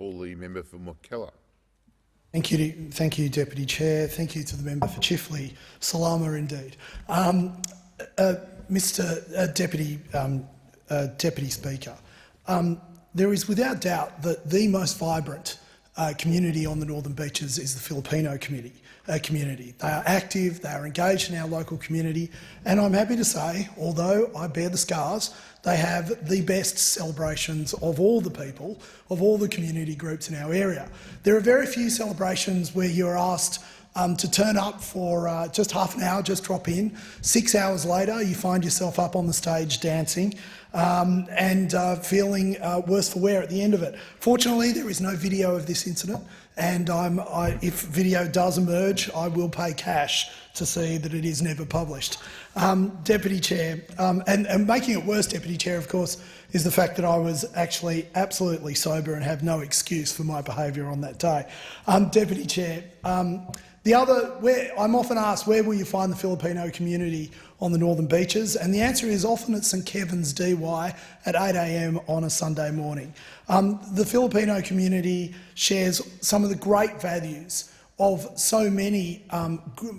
call the member for Mackellar. Thank you, Deputy Chair. Thank you to the member for Chifley. Salama indeed. Mr Deputy Speaker, there is without doubt that the most vibrant community on the Northern Beaches is the Filipino community. They are active, they are engaged in our local community, and I'm happy to say, although I bear the scars, they have the best celebrations of all the people, of all the community groups in our area. There are very few celebrations where you are asked to turn up for just half an hour, just drop in. 6 hours later, you find yourself up on the stage dancing and feeling worse for wear at the end of it. Fortunately, there is no video of this incident, and if video does emerge, I will pay cash to see that it is never published. Deputy Chair, and making it worse, Deputy Chair, of course, is the fact that I was actually absolutely sober and have no excuse for my behaviour on that day. Deputy Chair, I'm often asked, where will you find the Filipino community on the Northern Beaches? And the answer is often at St Kevin's DY at 8 a.m. on a Sunday morning. The Filipino community shares some of the great values of so many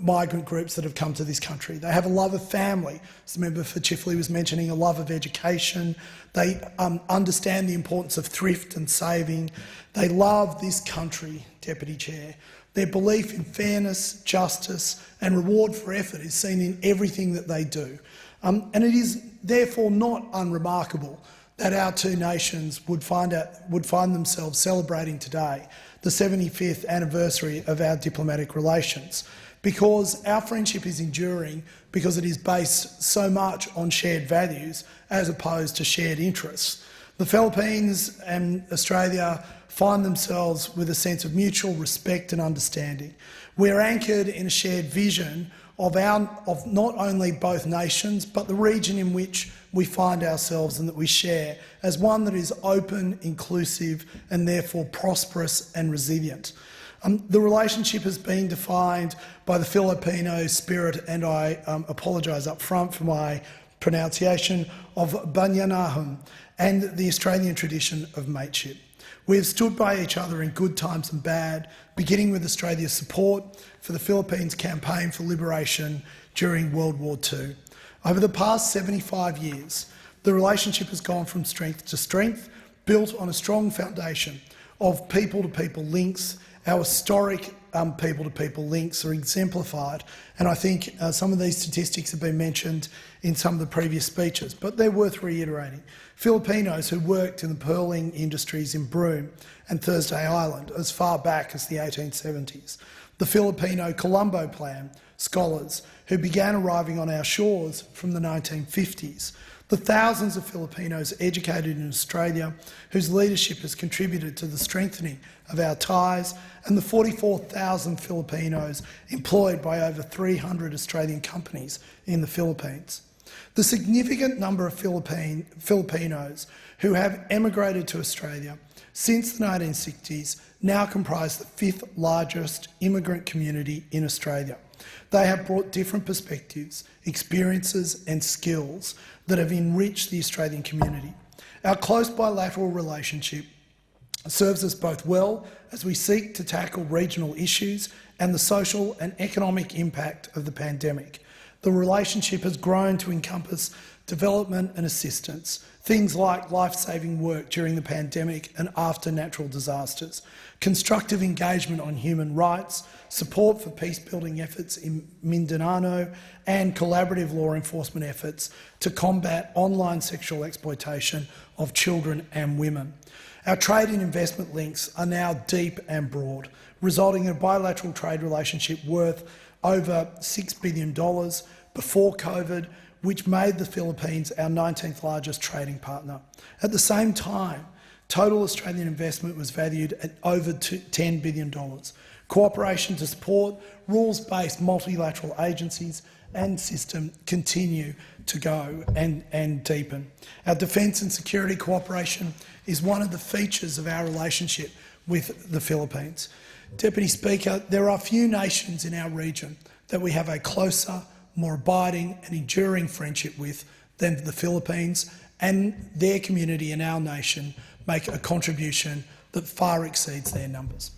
migrant groups that have come to this country. They have a love of family, as the member for Chifley was mentioning, a love of education. They understand the importance of thrift and saving. They love this country, Deputy Chair. Their belief in fairness, justice and reward for effort is seen in everything that they do. And it is therefore not unremarkable that our two nations would find themselves celebrating today the 75th anniversary of our diplomatic relations, because our friendship is enduring because it is based so much on shared values as opposed to shared interests. The Philippines and Australia find themselves with a sense of mutual respect and understanding. We're anchored in a shared vision of not only both nations, but the region in which we find ourselves and that we share, as one that is open, inclusive and therefore prosperous and resilient. The relationship has been defined by the Filipino spirit, and I apologise up front for my pronunciation, of Banyanahum, and the Australian tradition of mateship. We have stood by each other in good times and bad, beginning with Australia's support for the Philippines' campaign for liberation during World War II. Over the past 75 years, the relationship has gone from strength to strength, built on a strong foundation of people-to-people links. Our historic people-to-people links are exemplified, and I think some of these statistics have been mentioned in some of the previous speeches, but they're worth reiterating. Filipinos who worked in the pearling industries in Broome and Thursday Island as far back as the 1870s. The Filipino Colombo Plan scholars who began arriving on our shores from the 1950s. The thousands of Filipinos educated in Australia whose leadership has contributed to the strengthening of our ties, and the 44,000 Filipinos employed by over 300 Australian companies in the Philippines. The significant number of Filipinos who have emigrated to Australia since the 1960s now comprise the 5th largest immigrant community in Australia. They have brought different perspectives, experiences and skills that have enriched the Australian community. Our close bilateral relationship serves us both well as we seek to tackle regional issues and the social and economic impact of the pandemic. The relationship has grown to encompass development and assistance, things like life-saving work during the pandemic and after natural disasters, constructive engagement on human rights, support for peace-building efforts in Mindanao, and collaborative law enforcement efforts to combat online sexual exploitation of children and women. Our trade and investment links are now deep and broad, resulting in a bilateral trade relationship worth over $6 billion before COVID, which made the Philippines our 19th largest trading partner. At the same time, total Australian investment was valued at over $10 billion. Cooperation to support rules-based multilateral agencies and system continue to go and deepen. Our defence and security cooperation is one of the features of our relationship with the Philippines. Deputy Speaker, there are few nations in our region that we have a closer, more abiding and enduring friendship with than the Philippines, and their community and our nation make a contribution that far exceeds their numbers.